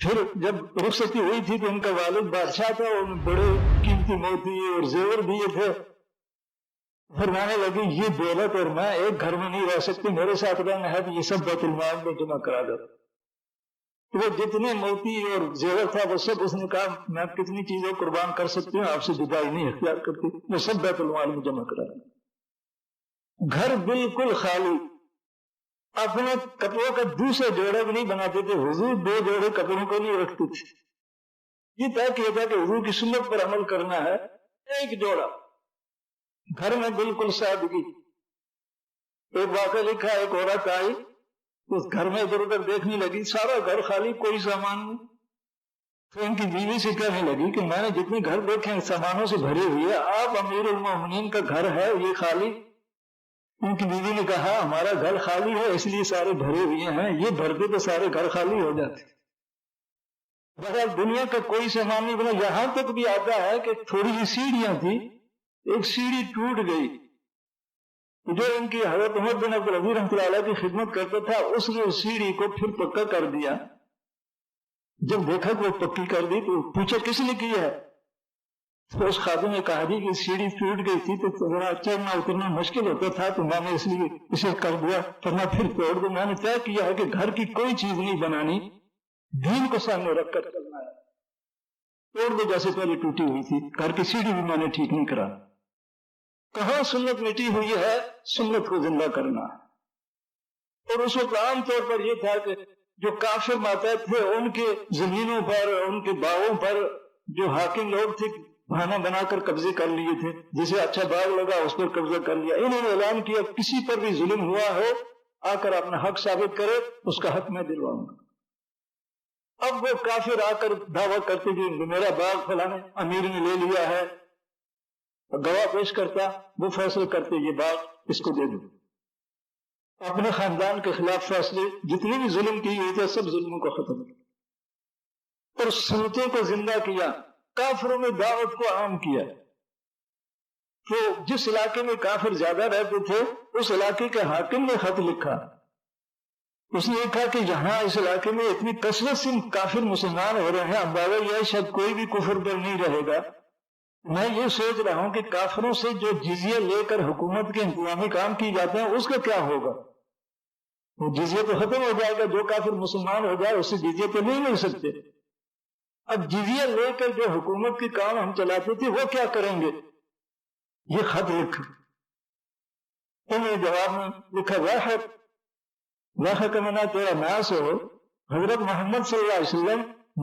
پھر جب رخصتی ہوئی تھی تو ان کا والد بادشاہ تھا، ان بڑے قیمتی موتی اور زیور دیے تھے. فرمانے لگے یہ دولت اور میں ایک گھر میں نہیں رہ سکتی، میرے ساتھ رہنا ہے تو یہ سب بیت المال میں جمع کرا دو. وہ جتنے موتی اور زیور تھا وہ سب اس نے کہا میں کتنی چیزیں قربان کر سکتی ہوں، آپ سے جدائی نہیں اختیار کرتی، وہ سب بیت المال میں جمع کرا دو. گھر بالکل خالی. اپنے کپڑوں کا دوسرے جوڑے بھی نہیں بناتے تھے. حضور 2 جوڑے کپڑوں کو نہیں رکھتے تھے. یہ طے کیا تھا کہ حضور کی سنت پر عمل کرنا ہے. ایک جوڑا گھر میں بالکل سادگی. ایک واقعہ لکھا، ایک عورت آئی اس گھر میں ادھر ادھر دیکھنے لگی، سارا گھر خالی، کوئی سامان نہیں. تو ان کی بیوی سے کہنے لگی کہ میں نے جتنے گھر دیکھے ہیں سامانوں سے بھرے ہوئے، آپ امیر المومنین کا گھر ہے یہ خالی. ان کی بیوی نے کہا ہمارا گھر خالی ہے اس لیے سارے بھرے ہوئے ہیں، یہ بھرتے تو سارے گھر خالی ہو جاتے. بہرحال دنیا کا کوئی سامان نہیں بنا. یہاں تک بھی آتا ہے کہ تھوڑی سی سیڑھیاں تھی، ایک سیڑھی ٹوٹ گئی. جو ان کی حضرت عمر بن عبدالعزیز رحمۃ اللہ علیہ کی خدمت کرتا تھا اس نے اس سیڑھی کو پھر پکا کر دیا. جب دیکھا کہ وہ پکی کر دی تو پوچھا کس نے کی ہے؟ تو اس خاتون نے کہا جی کہ سیڑھی ٹوٹ گئی تھی تو ذرا چڑھنا اترنا مشکل ہوتا تھا تو میں نے اس لیے اسے کر دیا، ورنہ پھر توڑ دوں. میں نے طے کیا ہے کہ گھر کی کوئی چیز نہیں بنانی، دین کو سامنے رکھ کر چلنا ہے. توڑ دو جیسے پہلے ٹوٹی ہوئی تھی. گھر کی سیڑھی بھی میں نے ٹھیک نہیں کرا. کہاں سنت مٹی ہوئی ہے؟ سنت کو زندہ کرنا. اور اس وقت عام طور پر یہ تھا کہ جو کافر ماتحت تھے ان کے زمینوں پر، ان کے باغوں پر جو حاکم لوگ تھے بہانہ بنا کر قبضے کر لیے تھے. جسے اچھا باغ لگا اس پر قبضہ کر لیا. انہوں نے اعلان کیا کسی پر بھی ظلم ہوا ہو آ کر اپنا حق ثابت کرے، اس کا حق میں دلواؤں گا. اب وہ کافر آ کر دعویٰ کرتے کہ میرا باغ فلانے امیر نے لے لیا ہے، گواہ پیش کرتا، وہ فیصلے کرتے یہ باغ اس کو دے دو. اپنے خاندان کے خلاف فیصلے، جتنے بھی ظلم کی ہوئی تھے سب ظلموں کو ختم کیا اور سنتوں کو زندہ کیا. کافروں میں دعوت کو عام کیا. تو جس علاقے میں کافر زیادہ رہتے تھے اس علاقے کے حاکم نے خط لکھا. اس نے لکھا کہ یہاں اس علاقے میں اتنی کثرت سے کافر مسلمان ہو رہے ہیں، اندازہ یہ شاید کوئی بھی کفر پر نہیں رہے گا. میں یہ سوچ رہا ہوں کہ کافروں سے جو جزیہ لے کر حکومت کے انتظامی کام کی جاتے ہیں اس کا کیا ہوگا؟ وہ جزیہ تو ختم ہو جائے گا. جو کافر مسلمان ہو جائے اس سے جزیہ تو نہیں مل سکتے. اب جزیہ لے کر جو حکومت کے کام ہم چلاتے تھے وہ کیا کریں گے؟ یہ خط لکھ. انہوں نے جواب میں لکھا واحد کا منع تیرا ناس ہو. حضرت محمد صلی اللہ علیہ وسلم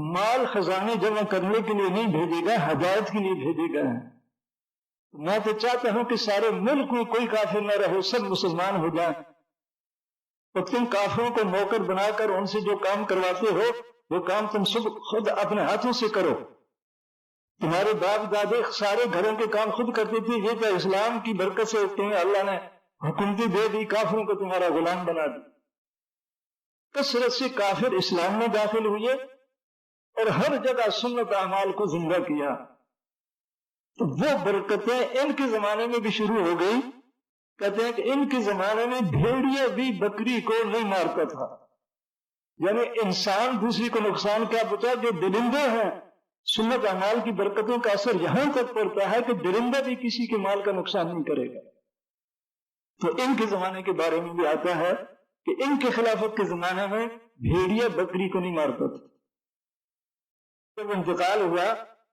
مال خزانے جمع کرنے کے لیے نہیں بھیجے گا، ہدایت کے لیے بھیجے گا. میں تو چاہتا ہوں کہ سارے ملک میں کوئی کافر نہ رہے، سب مسلمان ہو جائیں. تو تم کافروں کو نوکر بنا کر ان سے جو کام کرواتے ہو وہ کام تم سب خود اپنے ہاتھوں سے کرو. تمہارے باپ دادے سارے گھروں کے کام خود کرتے تھے. یہ تو اسلام کی برکت سے تمہیں اللہ نے حکومتیں دے دی، کافروں کو تمہارا غلام بنا دی. کثرت سے کافر اسلام میں داخل ہوئے اور ہر جگہ سنت اعمال کو زندہ کیا. تو وہ برکتیں ان کے زمانے میں بھی شروع ہو گئی. کہتے ہیں کہ ان کے زمانے میں بھیڑیا بھی بکری کو نہیں مارتا تھا. یعنی انسان دوسری کو نقصان کیا پہنچا، جو درندے ہیں سنت اعمال کی برکتوں کا اثر یہاں تک پڑتا ہے کہ درندہ بھی کسی کے مال کا نقصان نہیں کرے گا. تو ان کے زمانے کے بارے میں بھی آتا ہے کہ ان کے خلافت کے زمانے میں بھیڑیا بکری کو نہیں مارتا تھا. جب انتقال ہوا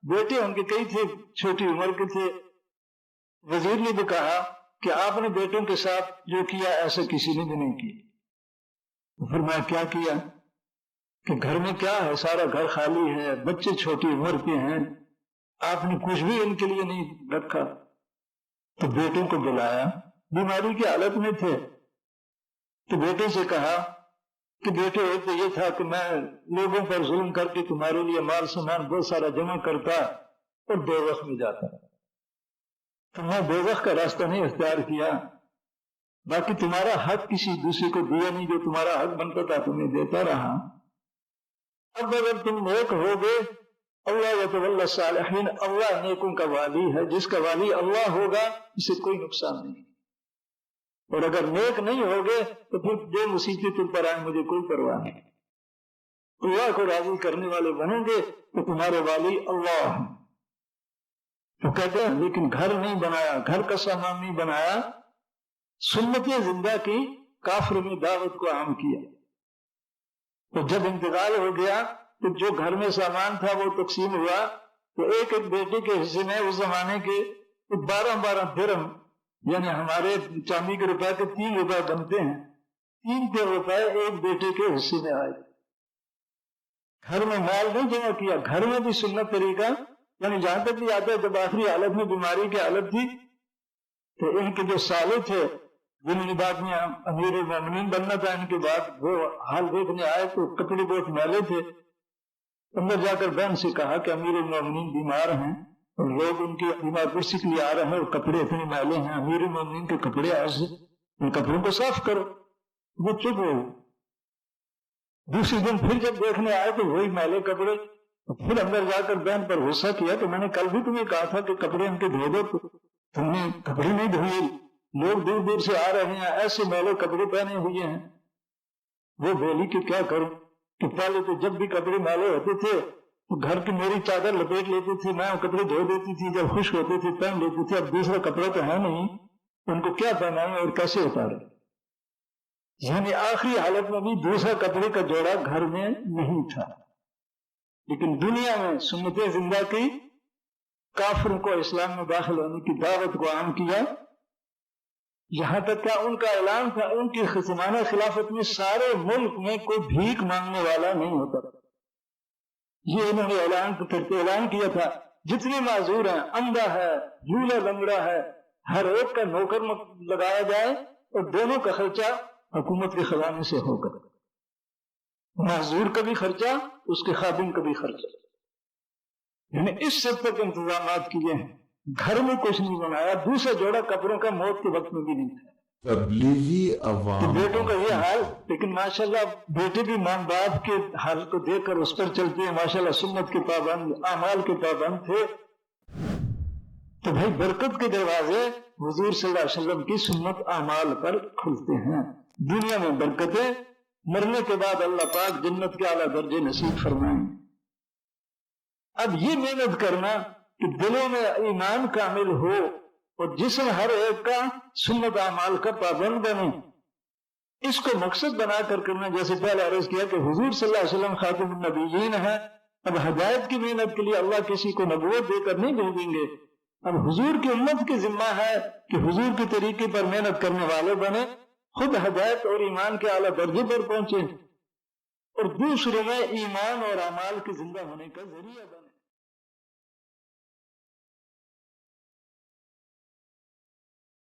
بیٹے ان کے کئی تھے، چھوٹی عمر کے تھے. وزیر نے بھی کہا کہ آپ نے بیٹوں کے ساتھ جو کیا ایسا کسی نے بھی نہیں کیا. پھر میں کیا کیا کہ گھر میں کیا ہے، سارا گھر خالی ہے، بچے چھوٹی عمر کے ہیں، آپ نے کچھ بھی ان کے لیے نہیں رکھا. تو بیٹوں کو بلایا، بیماری کی حالت میں تھے. تو بیٹے سے کہا کہ بیٹے ایک تو یہ تھا کہ میں لوگوں پر ظلم کر کے تمہارے لیے مال سامان بہت سارا جمع کرتا اور دوزخ میں جاتا. تو میں دوزخ کا راستہ نہیں اختیار کیا. باقی تمہارا حق کسی دوسرے کو دیا نہیں، جو تمہارا حق بنتا تھا تمہیں دیتا رہا. اب اگر تم نیک ہو گے، اللہ یتولی الصالحین، اللہ نیکوں کا والی ہے. جس کا والی اللہ ہوگا اسے کوئی نقصان نہیں. اور اگر نیک نہیں ہوگے تو پھر جو مصیبتیں تم پر آئیں مجھے کوئی پرواہ نہیں. اللہ کو راضی کرنے والے بنیں گے تو تمہارے والی اللہ ہیں۔ تو کہتے ہیں لیکن گھر نہیں بنایا، گھر کا سامان نہیں بنایا، سنت زندہ کی، کافر میں دعوت کو عام کیا۔ تو جب انتقال ہو گیا تو جو گھر میں سامان تھا وہ تقسیم ہوا، تو ایک ایک بیٹے کے حصے میں اس زمانے کے 12 درہم، یعنی ہمارے چاندی کے روپے کے 3 روپے بنتے ہیں، 3 روپے ایک بیٹے کے حصے میں آئے۔ گھر میں مال نہیں جمع کیا، گھر میں بھی سنت طریقہ، یعنی جہاں تک بھی آتا ہے جب آخری حالت میں بیماری کی حالت تھی تو ان کے جو سالے تھے جنہوں نے بعد میں امیر المومنین بننا تھا، ان کے بعد وہ حال دیکھنے آئے تو کپڑے بہت میلے تھے۔ اندر جا کر بہن سے کہا کہ امیر المومنین بیمار ہیں اور لوگ ان کی بیمار پرسی کے لیے آ رہے ہیں اور کپڑے اتنے میلے ہیں، امیر المومنین کے کپڑے آج ان کپڑوں کو صاف کرو۔ وہ چپ ہو۔ دوسرے دن پھر جب دیکھنے آئے تو وہی میلے کپڑے، پھر اندر جا کر بہن پر غصہ کیا کہ میں نے کل بھی تمہیں کہا تھا کہ کپڑے ان کے دھو دو، تم نے کپڑے نہیں دھوئے، لوگ دور دور سے آ رہے ہیں ایسے میلے کپڑے پہنے ہوئے ہیں۔ وہ بولی کہ کیا کروں کہ پہلے تو جب بھی کپڑے میلے ہوتے تھے تو گھر کی میری چادر لپیٹ لیتی تھی، میں کپڑے دھو دیتی تھی، جب خشک ہوتے تھے پہن لیتی تھی، اب دوسرا کپڑا تو ہے نہیں، ان کو کیا پہنائیں اور کیسے اتارے؟ یعنی آخری حالت میں بھی دوسرا کپڑے کا جوڑا گھر میں نہیں تھا۔ لیکن دنیا میں سنت زندہ کی، کافروں کو اسلام میں داخل ہونے کی دعوت کو عام کیا، یہاں تک کہ ان کا اعلان تھا ان کی زمانہ خلافت میں سارے ملک میں کوئی بھیک مانگنے والا نہیں ہوتا۔ یہ انہوں نے اعلان کیا تھا جتنے معذور ہیں، اندھا ہے، جھولا لنگڑا ہے، ہر ایک کا نوکر لگایا جائے اور دونوں کا خرچہ حکومت کے خزانے سے ہوگا، معذور کا بھی خرچہ، اس کے خادم کا بھی خرچہ، یعنی اس حد تک انتظامات کیے ہیں۔ گھر میں کچھ نہیں بنایا، دوسرا جوڑا کپڑوں کا موت کے وقت میں بھی نہیں تھا۔ تبلیغی تو عوام بیٹوں کا یہ حال، لیکن ماشاءاللہ بیٹے بھی ماں باپ کے حال کو دیکھ کر اس پر چلتے ہیں، ماشاءاللہ سنت کے پابند، اعمال کے پابند تھے۔ تو بھائی برکت کے دروازے حضور صلی اللہ علیہ وسلم کی سنت اعمال پر کھلتے ہیں۔ دنیا میں برکتیں، مرنے کے بعد اللہ پاک جنت کے اعلیٰ درجے نصیب فرمائیں۔ اب یہ محنت کرنا کہ دلوں میں ایمان کامل ہو اور جسم ہر ایک کا سنت اعمال کا پابند بنے، اس کو مقصد بنا کر کرنا، جیسے پہلے عرض کیا کہ حضور صلی اللہ علیہ وسلم خاتم النبیین ہیں۔ اب ہدایت کی محنت کے لیے اللہ کسی کو نبوت دے کر نہیں بھیجیں گے، اب حضور کی امت کی ذمہ ہے کہ حضور کے طریقے پر محنت کرنے والے بنے، خود ہدایت اور ایمان کے اعلیٰ درجے پر پہنچے اور دوسروں میں ایمان اور اعمال کے زندہ ہونے کا ذریعہ بنے۔